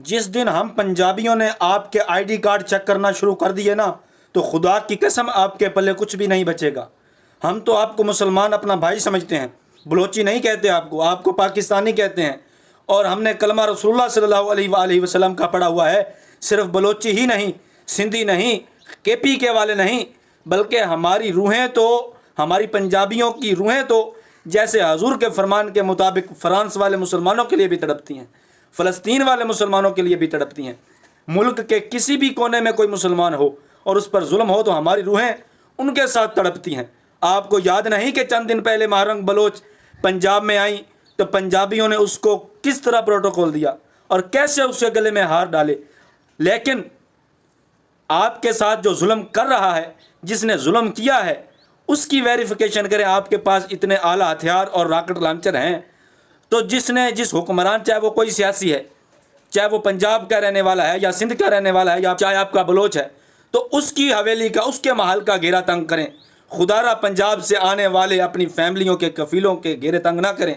جس دن ہم پنجابیوں نے آپ کے آئی ڈی کارڈ چیک کرنا شروع کر دیے نا، تو خدا کی قسم آپ کے پلے کچھ بھی نہیں بچے گا۔ ہم تو آپ کو مسلمان اپنا بھائی سمجھتے ہیں، بلوچی نہیں کہتے آپ کو پاکستانی کہتے ہیں، اور ہم نے کلمہ رسول اللہ صلی اللہ علیہ وآلہ وسلم کا پڑھا ہوا ہے۔ صرف بلوچی ہی نہیں، سندھی نہیں، کے پی کے والے نہیں، بلکہ ہماری روحیں تو، ہماری پنجابیوں کی روحیں تو جیسے حضور کے فرمان کے مطابق فرانس والے مسلمانوں کے لیے بھی تڑپتی ہیں، فلسطین والے مسلمانوں کے لیے بھی تڑپتی ہیں۔ ملک کے کسی بھی کونے میں کوئی مسلمان ہو اور اس پر ظلم ہو تو ہماری روحیں ان کے ساتھ تڑپتی ہیں۔ آپ کو یاد نہیں کہ چند دن پہلے مہرنگ بلوچ پنجاب میں آئیں تو پنجابیوں نے اس کو کس طرح پروٹوکول دیا اور کیسے اس کے گلے میں ہار ڈالے؟ لیکن آپ کے ساتھ جو ظلم کر رہا ہے، جس نے ظلم کیا ہے، اس کی ویریفیکیشن کریں۔ آپ کے پاس اتنے اعلیٰ ہتھیار اور راکٹ لانچر ہیں، تو جس حکمران، چاہے وہ کوئی سیاسی ہے، چاہے وہ پنجاب کا رہنے والا ہے یا سندھ کا رہنے والا ہے یا چاہے آپ کا بلوچ ہے، تو اس کی حویلی کا، اس کے محل کا گھیرا تنگ کریں۔ خدا را پنجاب سے آنے والے اپنی فیملیوں کے کفیلوں کے گھیرے تنگ نہ کریں۔